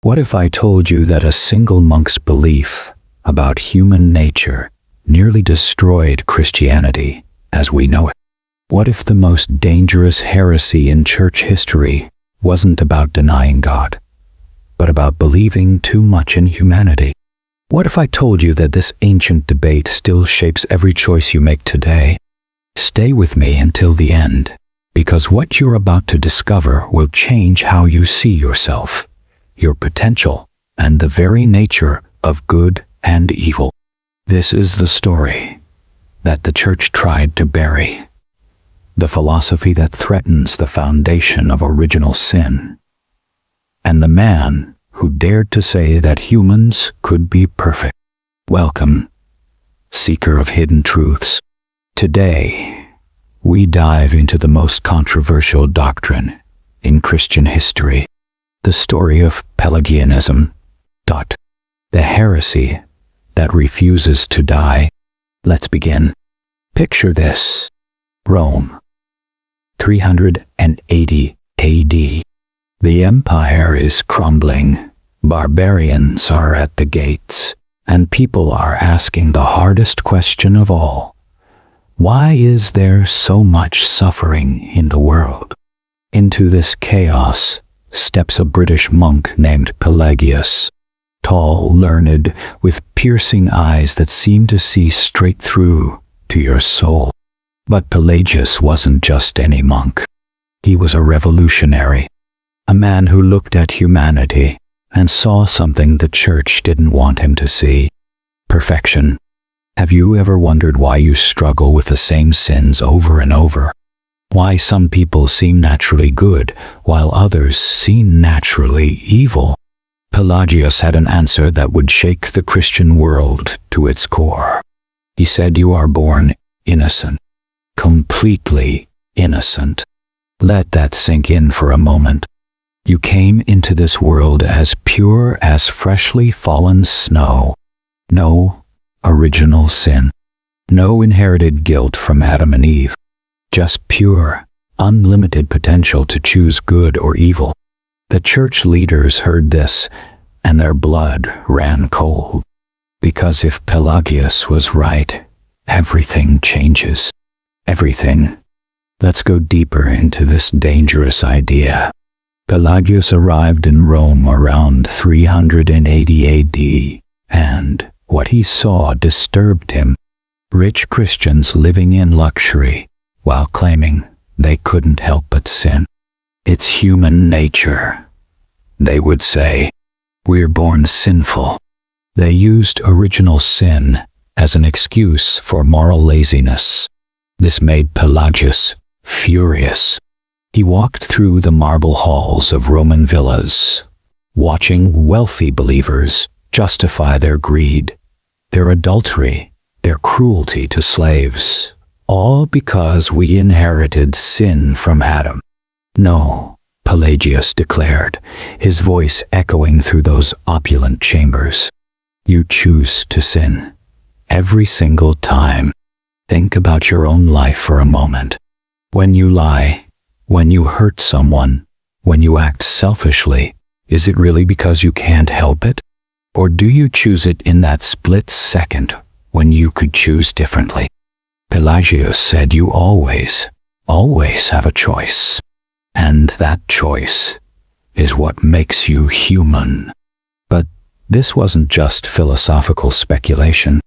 What if I told you that a single monk's belief about human nature nearly destroyed Christianity as we know it? What if the most dangerous heresy in church history wasn't about denying God, but about believing too much in humanity? What if I told you that this ancient debate still shapes every choice you make today? Stay with me until the end, because what you're about to discover will change how you see yourself, your potential, and the very nature of good and evil. This is the story that the church tried to bury, the philosophy that threatens the foundation of original sin, and the man who dared to say that humans could be perfect. Welcome, seeker of hidden truths. Today, we dive into the most controversial doctrine in Christian history, the story of Pelagianism, the heresy that refuses to die. Let's begin. Picture this: Rome, 380 AD. The empire is crumbling, barbarians are at the gates, and people are asking the hardest question of all. Why is there so much suffering in the world? Into this chaos steps a British monk named Pelagius, tall, learned, with piercing eyes that seem to see straight through to your soul. But Pelagius wasn't just any monk. He was a revolutionary, a man who looked at humanity and saw something the church didn't want him to see: perfection. Have you ever wondered why you struggle with the same sins over and over? Why some people seem naturally good while others seem naturally evil? Pelagius had an answer that would shake the Christian world to its core. He said, "You are born innocent, completely innocent." Let that sink in for a moment. You came into this world as pure as freshly fallen snow. No original sin. No inherited guilt from Adam and Eve. Just pure, unlimited potential to choose good or evil. The church leaders heard this, and their blood ran cold. Because if Pelagius was right, everything changes. Everything. Let's go deeper into this dangerous idea. Pelagius arrived in Rome around 380 AD, and what he saw disturbed him. Rich Christians living in luxury while claiming they couldn't help but sin. It's human nature, they would say. We're born sinful. They used original sin as an excuse for moral laziness. This made Pelagius furious. He walked through the marble halls of Roman villas, watching wealthy believers justify their greed, their adultery, their cruelty to slaves, all because we inherited sin from Adam. No, Pelagius declared, his voice echoing through those opulent chambers. You choose to sin every single time. Think about your own life for a moment. When you lie, when you hurt someone, when you act selfishly, is it really because you can't help it? Or do you choose it in that split second when you could choose differently? Pelagius said you always have a choice. And that choice is what makes you human. But this wasn't just philosophical speculation.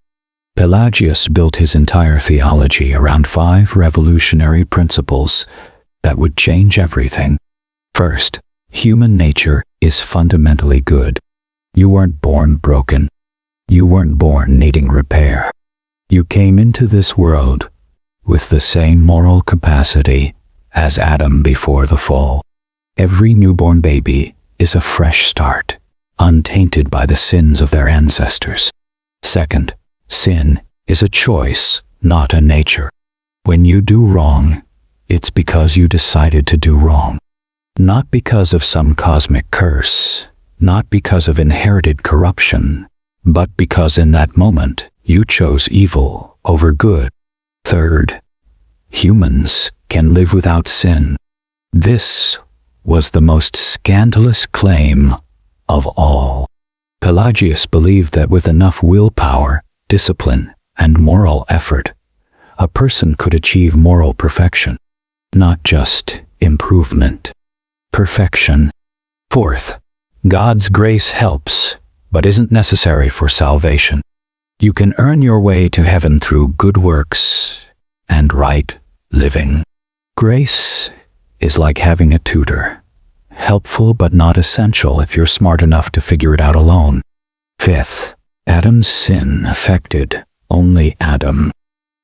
Pelagius built his entire theology around 5 revolutionary principles that would change everything. First, human nature is fundamentally good. You weren't born broken. You weren't born needing repair. You came into this world with the same moral capacity as Adam before the fall. Every newborn baby is a fresh start, untainted by the sins of their ancestors. Second, sin is a choice, not a nature. When you do wrong, it's because you decided to do wrong. Not because of some cosmic curse, not because of inherited corruption, but because in that moment you chose evil over good. Third, humans can live without sin. This was the most scandalous claim of all. Pelagius believed that with enough willpower, discipline, and moral effort, a person could achieve moral perfection, not just improvement. Perfection. Fourth, God's grace helps, but isn't necessary for salvation. You can earn your way to heaven through good works and right living. Grace is like having a tutor, helpful but not essential if you're smart enough to figure it out alone. Fifth, Adam's sin affected only Adam.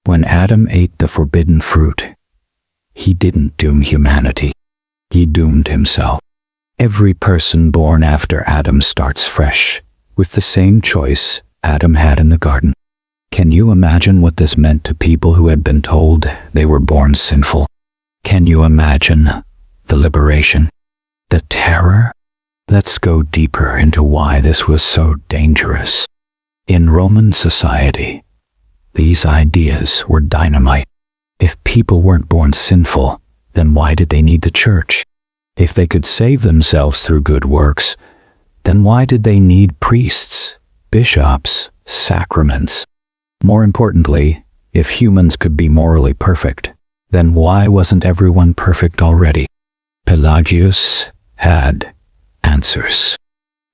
When Adam ate the forbidden fruit, he didn't doom humanity. He doomed himself. Every person born after Adam starts fresh, with the same choice Adam had in the garden. Can you imagine what this meant to people who had been told they were born sinful? Can you imagine the liberation, the terror? Let's go deeper into why this was so dangerous. In Roman society, these ideas were dynamite. If people weren't born sinful, then why did they need the church? If they could save themselves through good works, then why did they need priests, bishops, sacraments? More importantly, if humans could be morally perfect, then why wasn't everyone perfect already? Pelagius had answers.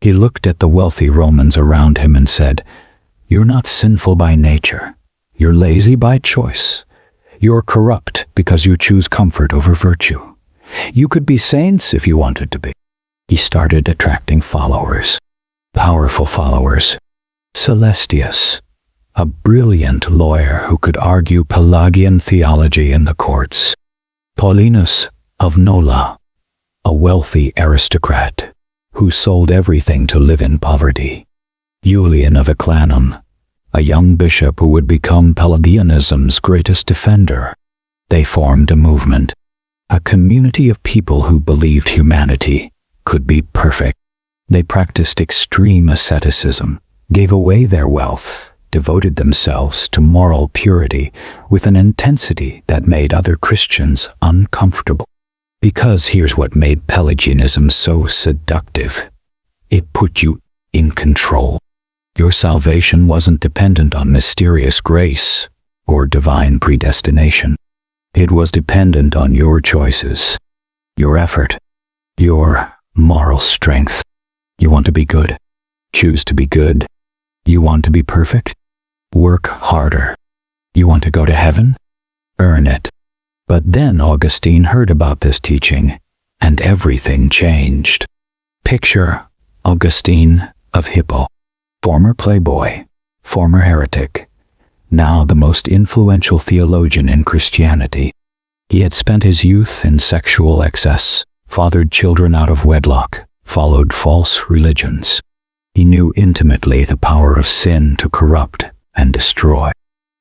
He looked at the wealthy Romans around him and said, "You're not sinful by nature. You're lazy by choice. You're corrupt because you choose comfort over virtue. You could be saints if you wanted to be." He started attracting followers, powerful followers. Celestius, a brilliant lawyer who could argue Pelagian theology in the courts. Paulinus of Nola, a wealthy aristocrat who sold everything to live in poverty. Julian of Eclanum, a young bishop who would become Pelagianism's greatest defender. They formed a movement, a community of people who believed humanity could be perfect. They practiced extreme asceticism, gave away their wealth, devoted themselves to moral purity with an intensity that made other Christians uncomfortable. Because here's what made Pelagianism so seductive. It put you in control. Your salvation wasn't dependent on mysterious grace or divine predestination. It was dependent on your choices, your effort, your moral strength. You want to be good? Choose to be good. You want to be perfect? Work harder. You want to go to heaven? Earn it. But then Augustine heard about this teaching, and everything changed. Picture Augustine of Hippo, former playboy, former heretic, now the most influential theologian in Christianity. He had spent his youth in sexual excess, fathered children out of wedlock, followed false religions. He knew intimately the power of sin to corrupt and destroy.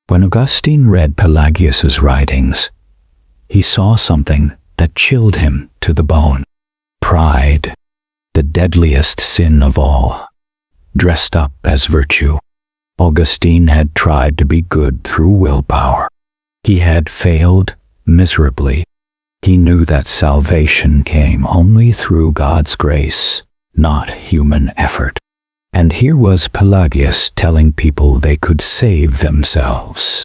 When Augustine read Pelagius's writings, he saw something that chilled him to the bone. Pride, the deadliest sin of all, dressed up as virtue. Augustine had tried to be good through willpower. He had failed miserably. He knew that salvation came only through God's grace, not human effort. And here was Pelagius telling people they could save themselves.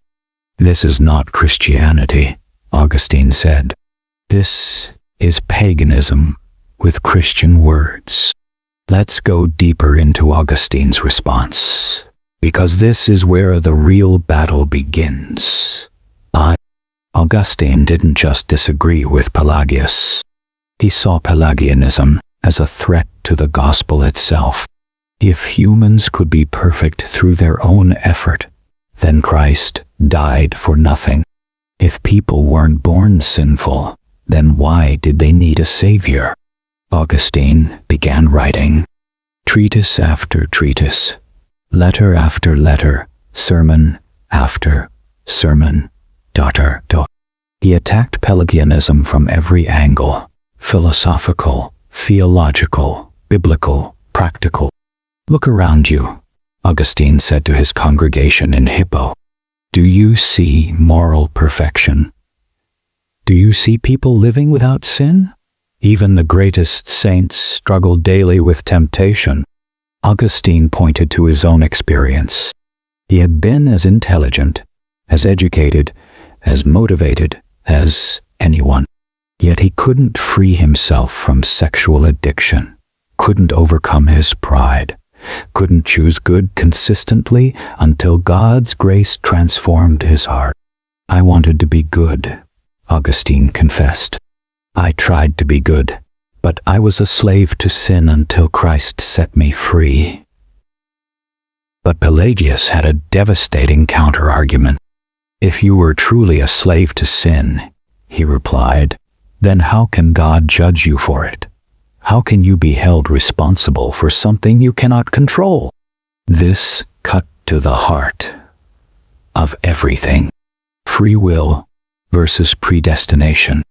This is not Christianity, Augustine said. This is paganism with Christian words. Let's go deeper into Augustine's response, because this is where the real battle begins. Augustine didn't just disagree with Pelagius. He saw Pelagianism as a threat to the gospel itself. If humans could be perfect through their own effort, then Christ died for nothing. If people weren't born sinful, then why did they need a savior? Augustine began writing treatise after treatise, letter after letter, sermon after sermon. He attacked Pelagianism from every angle: philosophical, theological, biblical, practical. Look around you, Augustine said to his congregation in Hippo. Do you see moral perfection? Do you see people living without sin? Even the greatest saints struggle daily with temptation. Augustine pointed to his own experience. He had been as intelligent, as educated, as motivated as anyone. Yet he couldn't free himself from sexual addiction, couldn't overcome his pride, couldn't choose good consistently until God's grace transformed his heart. "I wanted to be good," Augustine confessed. "I tried to be good, but I was a slave to sin until Christ set me free." But Pelagius had a devastating counter-argument. "If you were truly a slave to sin," he replied, "then how can God judge you for it? How can you be held responsible for something you cannot control?" This cut to the heart of everything. Free will versus predestination.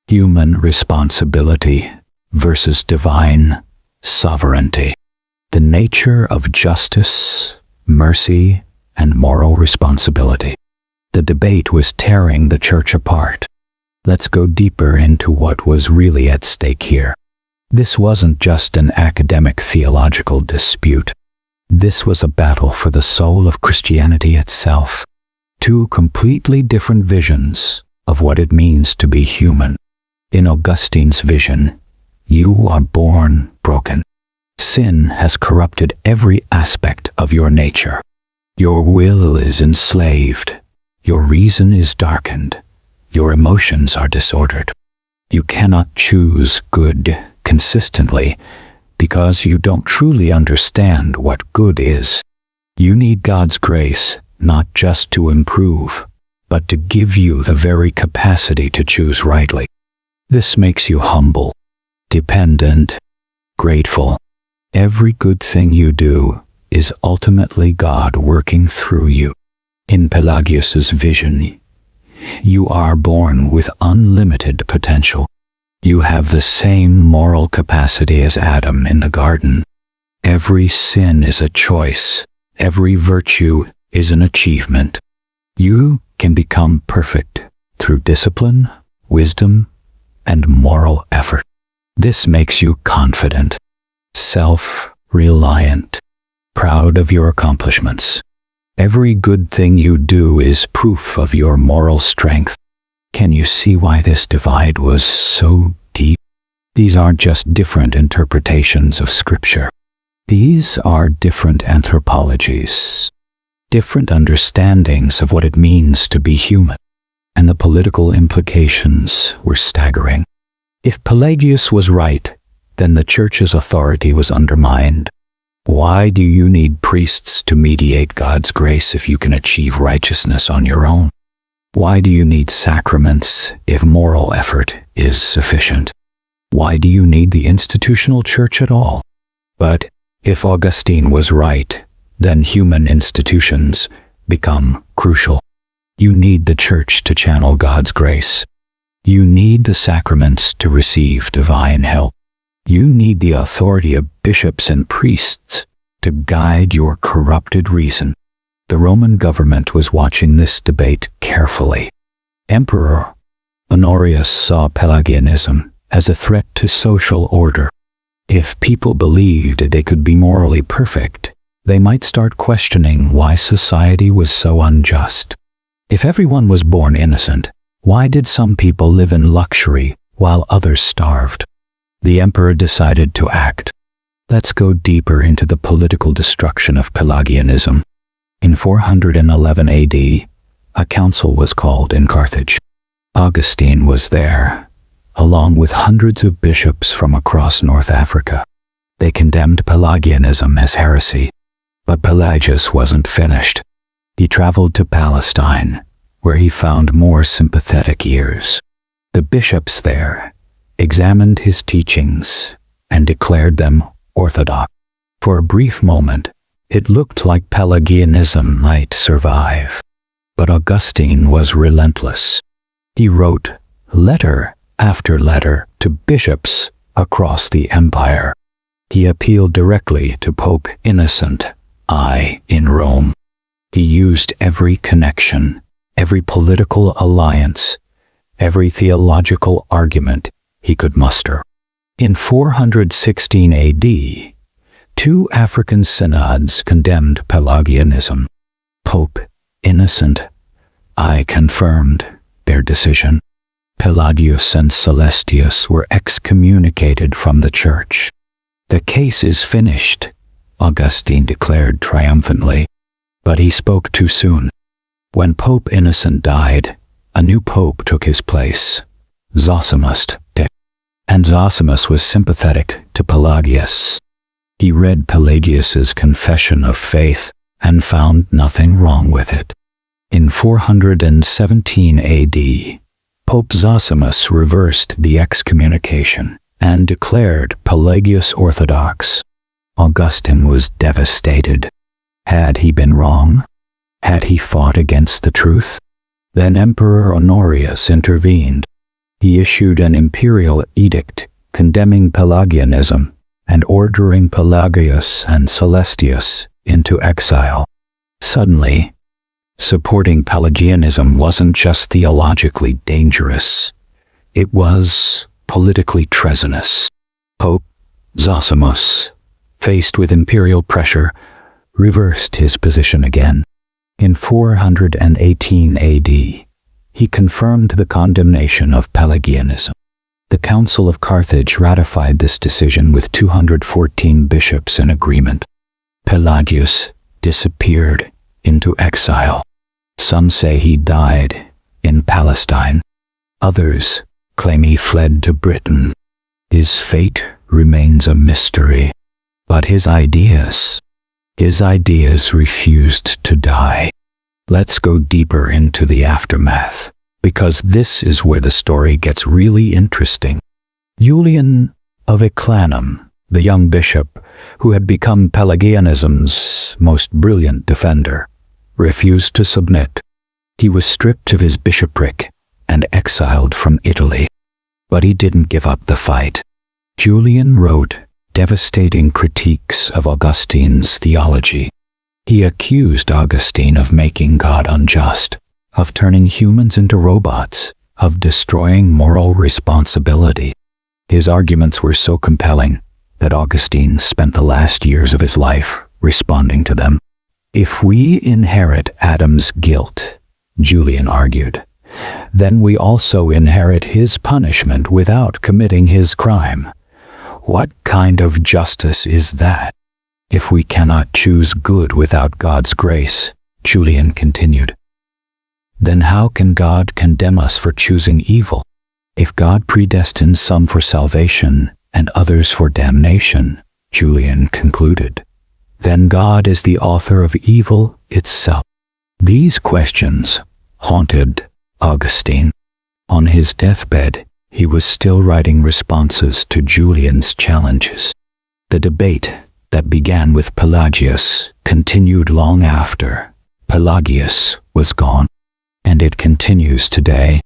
Human responsibility versus divine sovereignty. The nature of justice, mercy, and moral responsibility. The debate was tearing the church apart. Let's go deeper into what was really at stake here. This wasn't just an academic theological dispute. This was a battle for the soul of Christianity itself. Two completely different visions of what it means to be human. In Augustine's vision, you are born broken. Sin has corrupted every aspect of your nature. Your will is enslaved. Your reason is darkened. Your emotions are disordered. You cannot choose good consistently because you don't truly understand what good is. You need God's grace not just to improve, but to give you the very capacity to choose rightly. This makes you humble, dependent, grateful. Every good thing you do is ultimately God working through you. In Pelagius's vision, you are born with unlimited potential. You have the same moral capacity as Adam in the garden. Every sin is a choice. Every virtue is an achievement. You can become perfect through discipline, wisdom, and moral effort. This makes you confident, self-reliant, proud of your accomplishments. Every good thing you do is proof of your moral strength. Can you see why this divide was so deep? These aren't just different interpretations of Scripture. These are different anthropologies, different understandings of what it means to be human. And the political implications were staggering. If Pelagius was right, then the church's authority was undermined. Why do you need priests to mediate God's grace if you can achieve righteousness on your own? Why do you need sacraments if moral effort is sufficient? Why do you need the institutional church at all? But if Augustine was right, then human institutions become crucial. You need the church to channel God's grace. You need the sacraments to receive divine help. You need the authority of bishops and priests to guide your corrupted reason. The Roman government was watching this debate carefully. Emperor Honorius saw Pelagianism as a threat to social order. If people believed they could be morally perfect, they might start questioning why society was so unjust. If everyone was born innocent, why did some people live in luxury while others starved? The emperor decided to act. Let's go deeper into the political destruction of Pelagianism. In 411 AD, a council was called in Carthage. Augustine was there, along with hundreds of bishops from across North Africa. They condemned Pelagianism as heresy. But Pelagius wasn't finished. He traveled to Palestine, where he found more sympathetic ears. The bishops there examined his teachings and declared them orthodox. For a brief moment, it looked like Pelagianism might survive. But Augustine was relentless. He wrote letter after letter to bishops across the empire. He appealed directly to Pope Innocent I in Rome. He used every connection, every political alliance, every theological argument he could muster. In 416 AD, two African synods condemned Pelagianism. Pope Innocent I confirmed their decision. Pelagius and Celestius were excommunicated from the church. The case is finished, Augustine declared triumphantly. But he spoke too soon. When Pope Innocent died, a new pope took his place, Zosimus did. And Zosimus was sympathetic to Pelagius. He read Pelagius's confession of faith and found nothing wrong with it. In 417 AD, Pope Zosimus reversed the excommunication and declared Pelagius orthodox. Augustine was devastated. Had he been wrong? Had he fought against the truth? Then Emperor Honorius intervened. He issued an imperial edict condemning Pelagianism and ordering Pelagius and Celestius into exile. Suddenly, supporting Pelagianism wasn't just theologically dangerous, it was politically treasonous. Pope Zosimus, faced with imperial pressure, reversed his position again. In 418 AD, he confirmed the condemnation of Pelagianism. The Council of Carthage ratified this decision with 214 bishops in agreement. Pelagius disappeared into exile. Some say he died in Palestine. Others claim he fled to Britain. His fate remains a mystery, but his ideas refused to die. Let's go deeper into the aftermath, because this is where the story gets really interesting. Julian of Eclanum, the young bishop who had become Pelagianism's most brilliant defender, refused to submit. He was stripped of his bishopric and exiled from Italy. But he didn't give up the fight. Julian wrote devastating critiques of Augustine's theology. He accused Augustine of making God unjust, of turning humans into robots, of destroying moral responsibility. His arguments were so compelling that Augustine spent the last years of his life responding to them. If we inherit Adam's guilt, Julian argued, then we also inherit his punishment without committing his crime. What kind of justice is that? If we cannot choose good without God's grace, Julian continued, then how can God condemn us for choosing evil? If God predestines some for salvation and others for damnation, Julian concluded, then God is the author of evil itself. These questions haunted Augustine. On his deathbed, he was still writing responses to Julian's challenges. The debate that began with Pelagius continued long after Pelagius was gone, and it continues today.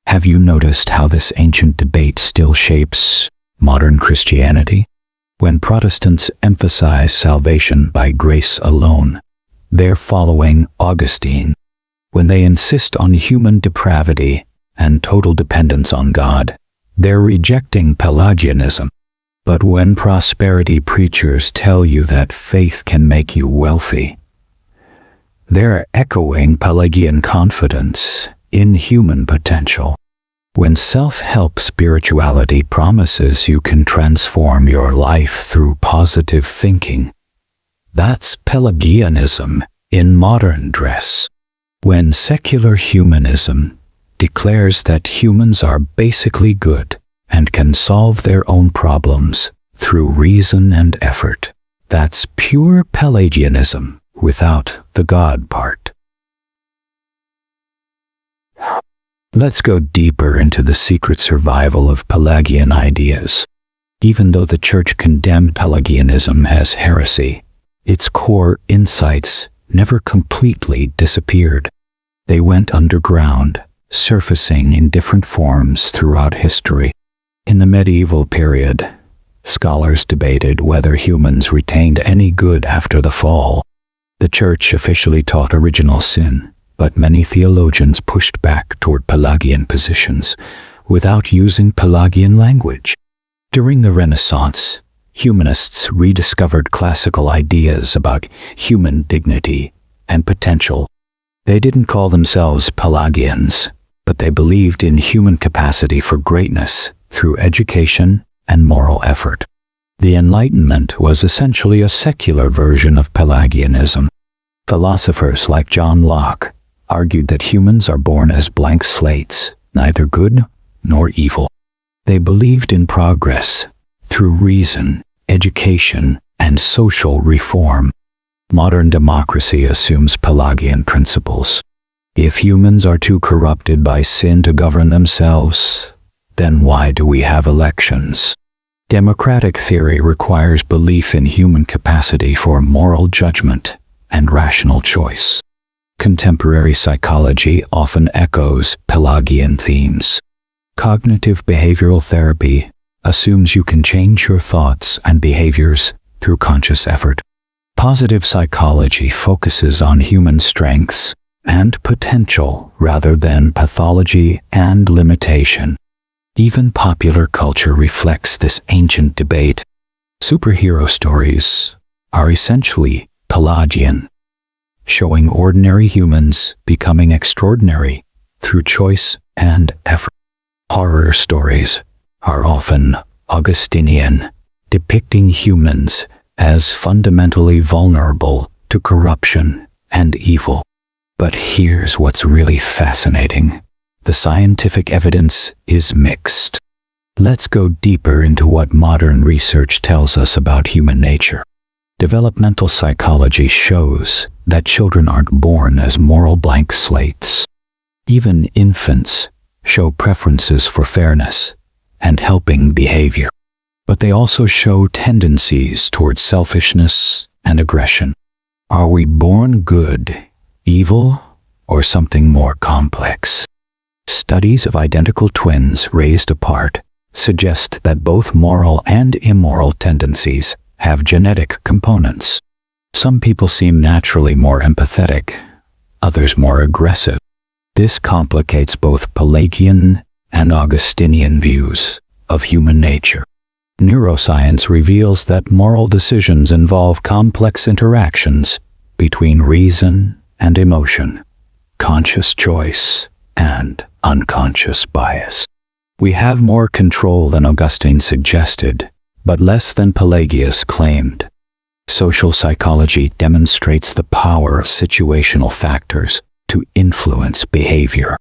Have you noticed how this ancient debate still shapes modern Christianity? When Protestants emphasize salvation by grace alone, they're following Augustine. When they insist on human depravity and total dependence on God, they're rejecting Pelagianism. But when prosperity preachers tell you that faith can make you wealthy, they're echoing Pelagian confidence in human potential. When self-help spirituality promises you can transform your life through positive thinking, that's Pelagianism in modern dress. When secular humanism declares that humans are basically good and can solve their own problems through reason and effort, that's pure Pelagianism without the God part. Let's go deeper into the secret survival of Pelagian ideas. Even though the Church condemned Pelagianism as heresy, its core insights never completely disappeared. They went underground, surfacing in different forms throughout history. In the medieval period, scholars debated whether humans retained any good after the fall. The Church officially taught original sin, but many theologians pushed back toward Pelagian positions without using Pelagian language. During the Renaissance, humanists rediscovered classical ideas about human dignity and potential. They didn't call themselves Pelagians, but they believed in human capacity for greatness through education and moral effort. The Enlightenment was essentially a secular version of Pelagianism. Philosophers like John Locke argued that humans are born as blank slates, neither good nor evil. They believed in progress through reason, education, and social reform. Modern democracy assumes Pelagian principles. If humans are too corrupted by sin to govern themselves, then why do we have elections? Democratic theory requires belief in human capacity for moral judgment and rational choice. Contemporary psychology often echoes Pelagian themes. Cognitive behavioral therapy assumes you can change your thoughts and behaviors through conscious effort. Positive psychology focuses on human strengths and potential rather than pathology and limitation. Even popular culture reflects this ancient debate. Superhero stories are essentially Pelagian, showing ordinary humans becoming extraordinary through choice and effort. Horror stories are often Augustinian, depicting humans as fundamentally vulnerable to corruption and evil. But here's what's really fascinating. The scientific evidence is mixed. Let's go deeper into what modern research tells us about human nature. Developmental psychology shows that children aren't born as moral blank slates. Even infants show preferences for fairness and helping behavior. But they also show tendencies towards selfishness and aggression. Are we born good, evil, or something more complex? Studies of identical twins raised apart suggest that both moral and immoral tendencies have genetic components. Some people seem naturally more empathetic, others more aggressive. This complicates both Pelagian and Augustinian views of human nature. Neuroscience reveals that moral decisions involve complex interactions between reason and emotion, conscious choice and unconscious bias. We have more control than Augustine suggested, but less than Pelagius claimed. Social psychology demonstrates the power of situational factors to influence behavior.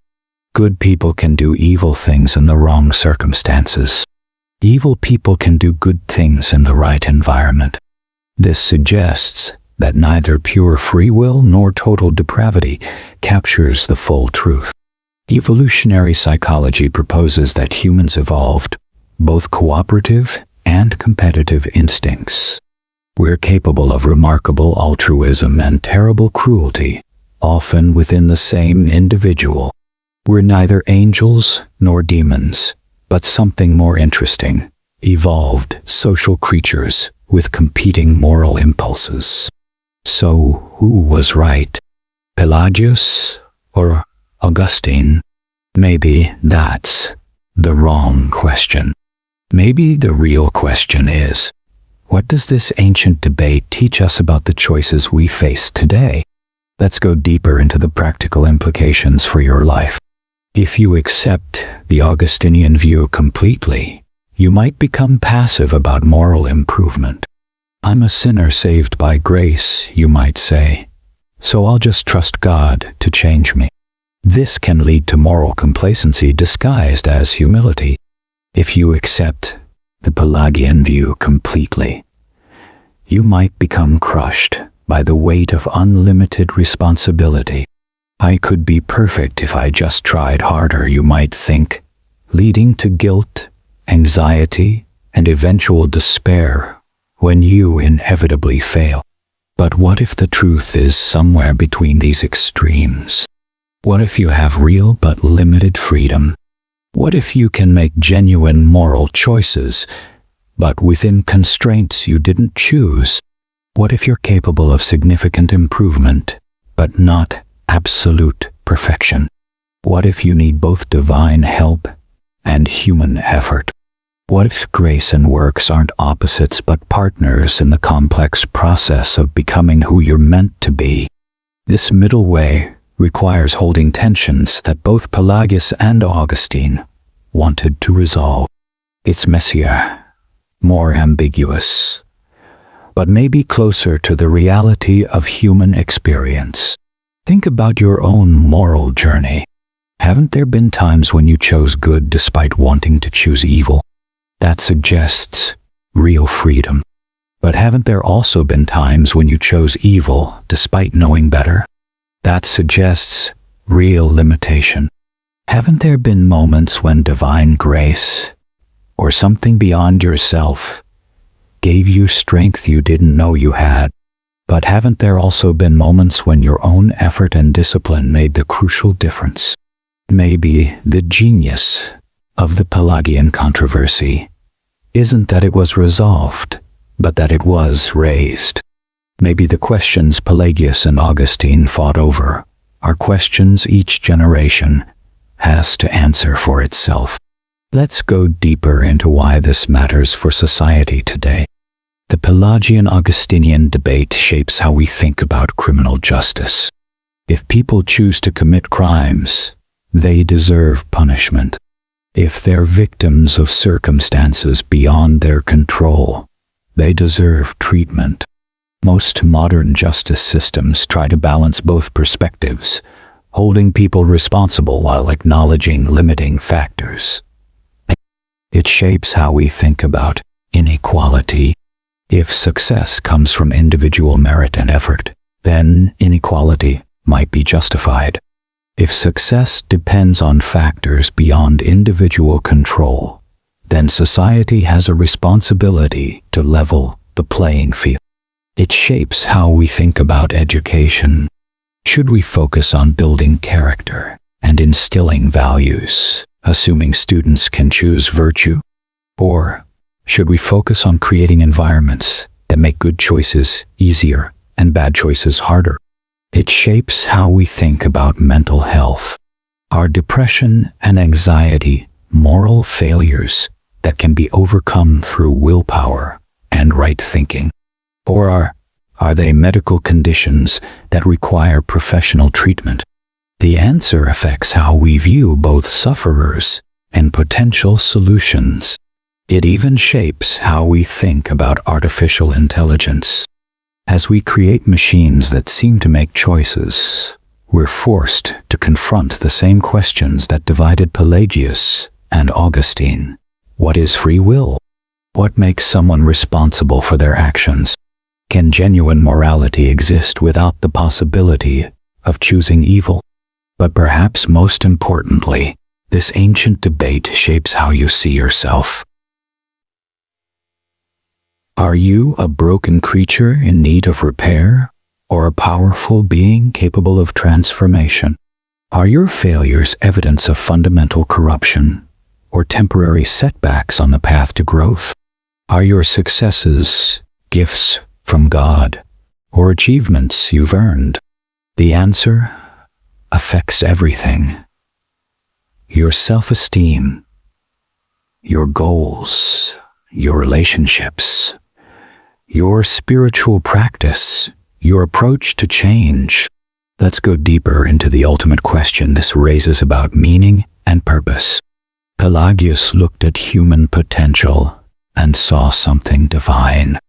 Good people can do evil things in the wrong circumstances. Evil people can do good things in the right environment. This suggests that neither pure free will nor total depravity captures the full truth. Evolutionary psychology proposes that humans evolved both cooperative and competitive instincts. We're capable of remarkable altruism and terrible cruelty, often within the same individual. We're neither angels nor demons, but something more interesting, evolved social creatures with competing moral impulses. So, who was right? Pelagius or Augustine? Maybe that's the wrong question. Maybe the real question is, what does this ancient debate teach us about the choices we face today? Let's go deeper into the practical implications for your life. If you accept the Augustinian view completely, you might become passive about moral improvement. I'm a sinner saved by grace, you might say, so I'll just trust God to change me. This can lead to moral complacency disguised as humility. If you accept the Pelagian view completely, you might become crushed by the weight of unlimited responsibility. I could be perfect if I just tried harder, you might think, leading to guilt, anxiety, and eventual despair when you inevitably fail. But what if the truth is somewhere between these extremes? What if you have real but limited freedom? What if you can make genuine moral choices, but within constraints you didn't choose? What if you're capable of significant improvement, but not absolute perfection? What if you need both divine help and human effort? What if grace and works aren't opposites but partners in the complex process of becoming who you're meant to be? This middle way requires holding tensions that both Pelagius and Augustine wanted to resolve. It's messier, more ambiguous, but maybe closer to the reality of human experience. Think about your own moral journey. Haven't there been times when you chose good despite wanting to choose evil? That suggests real freedom. But haven't there also been times when you chose evil despite knowing better? That suggests real limitation. Haven't there been moments when divine grace, or something beyond yourself, gave you strength you didn't know you had? But haven't there also been moments when your own effort and discipline made the crucial difference? Maybe the genius of the Pelagian controversy isn't that it was resolved, but that it was raised. Maybe the questions Pelagius and Augustine fought over are questions each generation has to answer for itself. Let's go deeper into why this matters for society today. The Pelagian-Augustinian debate shapes how we think about criminal justice. If people choose to commit crimes, they deserve punishment. If they're victims of circumstances beyond their control, they deserve treatment. Most modern justice systems try to balance both perspectives, holding people responsible while acknowledging limiting factors. It shapes how we think about inequality. If success comes from individual merit and effort, then inequality might be justified. If success depends on factors beyond individual control, then society has a responsibility to level the playing field. It shapes how we think about education. Should we focus on building character and instilling values, assuming students can choose virtue? Or should we focus on creating environments that make good choices easier and bad choices harder? It shapes how we think about mental health. Are depression and anxiety moral failures that can be overcome through willpower and right thinking? Or are they medical conditions that require professional treatment? The answer affects how we view both sufferers and potential solutions. It even shapes how we think about artificial intelligence. As we create machines that seem to make choices, we're forced to confront the same questions that divided Pelagius and Augustine. What is free will? What makes someone responsible for their actions? Can genuine morality exist without the possibility of choosing evil? But perhaps most importantly, this ancient debate shapes how you see yourself. Are you a broken creature in need of repair, or a powerful being capable of transformation? Are your failures evidence of fundamental corruption, or temporary setbacks on the path to growth? Are your successes gifts from God, or achievements you've earned? The answer affects everything. Your self-esteem, your goals, your relationships, your spiritual practice, your approach to change. Let's go deeper into the ultimate question this raises about meaning and purpose. Pelagius looked at human potential and saw something divine.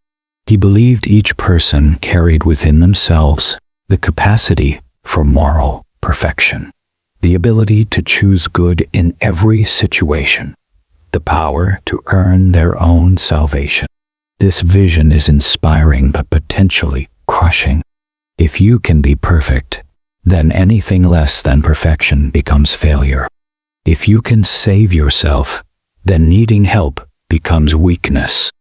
He believed each person carried within themselves the capacity for moral perfection, the ability to choose good in every situation, the power to earn their own salvation. This vision is inspiring but potentially crushing. If you can be perfect, then anything less than perfection becomes failure. If you can save yourself, then needing help becomes weakness.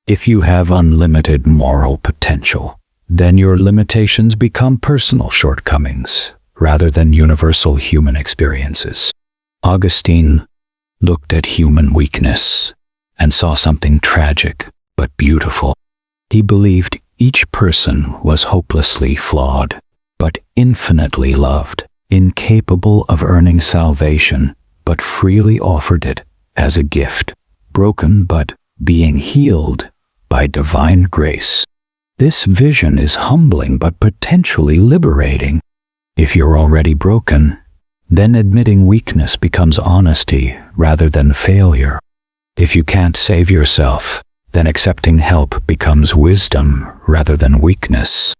If you have unlimited moral potential, then your limitations become personal shortcomings rather than universal human experiences. Augustine looked at human weakness and saw something tragic but beautiful. He believed each person was hopelessly flawed, but infinitely loved, incapable of earning salvation, but freely offered it as a gift. broken but being healed by divine grace. This vision is humbling but potentially liberating. If you're already broken, then admitting weakness becomes honesty rather than failure. If you can't save yourself, then accepting help becomes wisdom rather than weakness.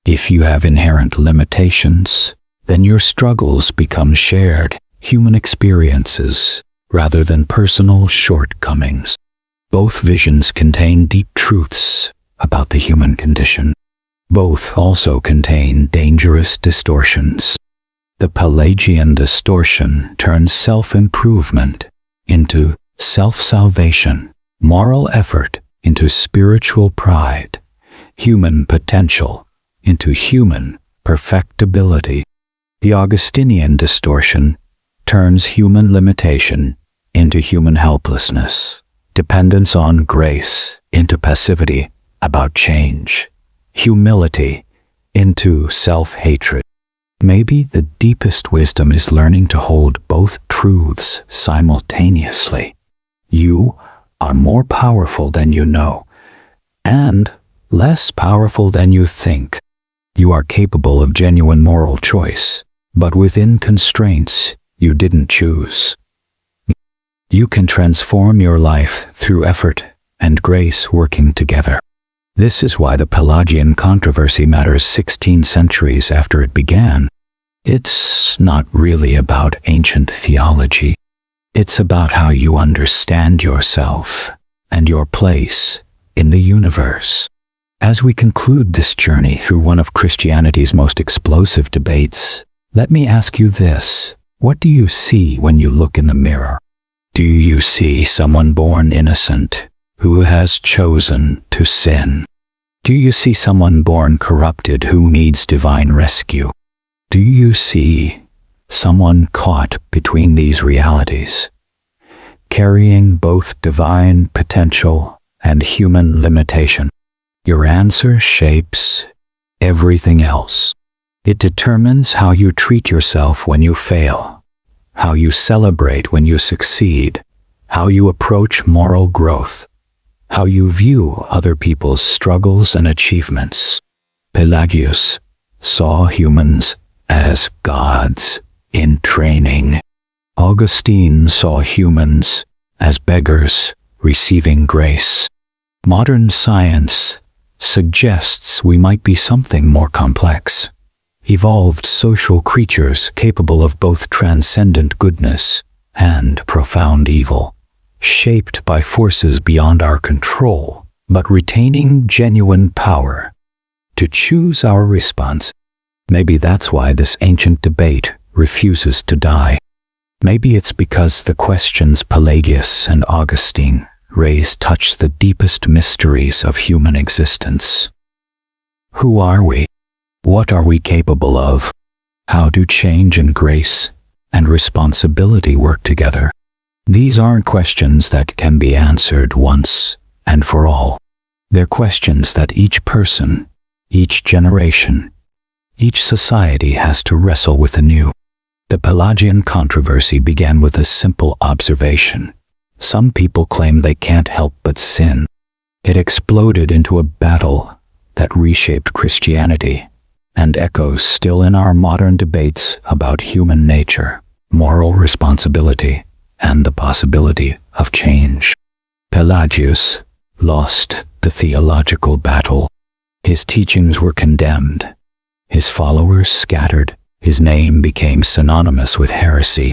If you have inherent limitations, then your struggles become shared human experiences rather than personal shortcomings. Both visions contain deep truths about the human condition. Both also contain dangerous distortions. The Pelagian distortion turns self-improvement into self-salvation, moral effort into spiritual pride, human potential into human perfectibility. The Augustinian distortion turns human limitation into human helplessness, dependence on grace into passivity about change, humility into self-hatred. Maybe the deepest wisdom is learning to hold both truths simultaneously. You are more powerful than you know, and less powerful than you think. You are capable of genuine moral choice, but within constraints you didn't choose. You can transform your life through effort and grace working together. This is why the Pelagian controversy matters 16 centuries after it began. It's not really about ancient theology. It's about how you understand yourself and your place in the universe. As we conclude this journey through one of Christianity's most explosive debates, let me ask you this. What do you see when you look in the mirror? Do you see someone born innocent who has chosen to sin? Do you see someone born corrupted who needs divine rescue? Do you see someone caught between these realities, carrying both divine potential and human limitation? Your answer shapes everything else. It determines how you treat yourself when you fail, how you celebrate when you succeed, how you approach moral growth, how you view other people's struggles and achievements. Pelagius saw humans as gods in training. Augustine saw humans as beggars receiving grace. Modern science suggests we might be something more complex, evolved social creatures capable of both transcendent goodness and profound evil, shaped by forces beyond our control, but retaining genuine power to choose our response. Maybe that's why this ancient debate refuses to die. Maybe it's because the questions Pelagius and Augustine raise touch the deepest mysteries of human existence. Who are we? What are we capable of? How do change and grace and responsibility work together? These aren't questions that can be answered once and for all. They're questions that each person, each generation, each society has to wrestle with anew. The Pelagian controversy began with a simple observation. Some people claim they can't help but sin. It exploded into a battle that reshaped Christianity and echoes still in our modern debates about human nature, moral responsibility, and the possibility of change. Pelagius lost the theological battle. His teachings were condemned. His followers scattered. His name became synonymous with heresy.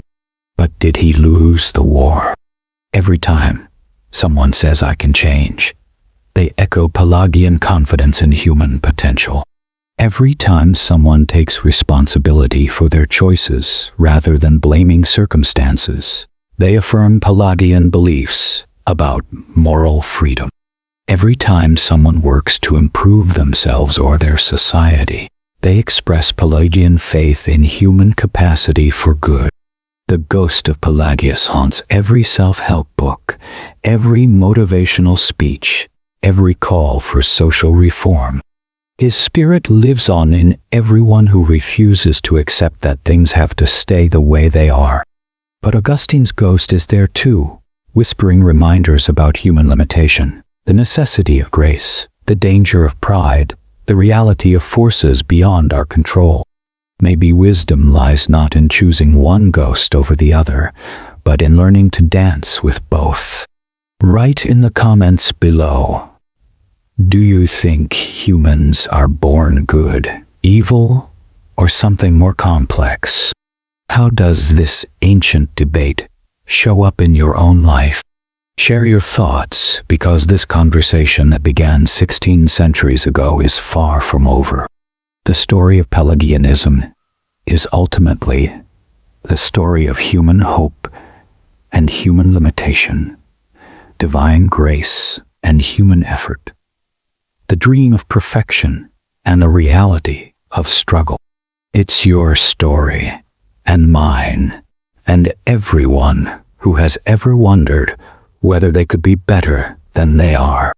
But did he lose the war? Every time someone says I can change, they echo Pelagian confidence in human potential. Every time someone takes responsibility for their choices rather than blaming circumstances, they affirm Pelagian beliefs about moral freedom. Every time someone works to improve themselves or their society, they express Pelagian faith in human capacity for good. The ghost of Pelagius haunts every self-help book, every motivational speech, every call for social reform. His spirit lives on in everyone who refuses to accept that things have to stay the way they are. But Augustine's ghost is there too, whispering reminders about human limitation, the necessity of grace, the danger of pride, the reality of forces beyond our control. Maybe wisdom lies not in choosing one ghost over the other, but in learning to dance with both. Write in the comments below. Do you think humans are born good, evil, or something more complex? How does this ancient debate show up in your own life? Share your thoughts, because this conversation that began 16 centuries ago is far from over. The story of Pelagianism is ultimately the story of human hope and human limitation, divine grace and human effort, the dream of perfection and the reality of struggle. It's your story and mine and everyone who has ever wondered whether they could be better than they are.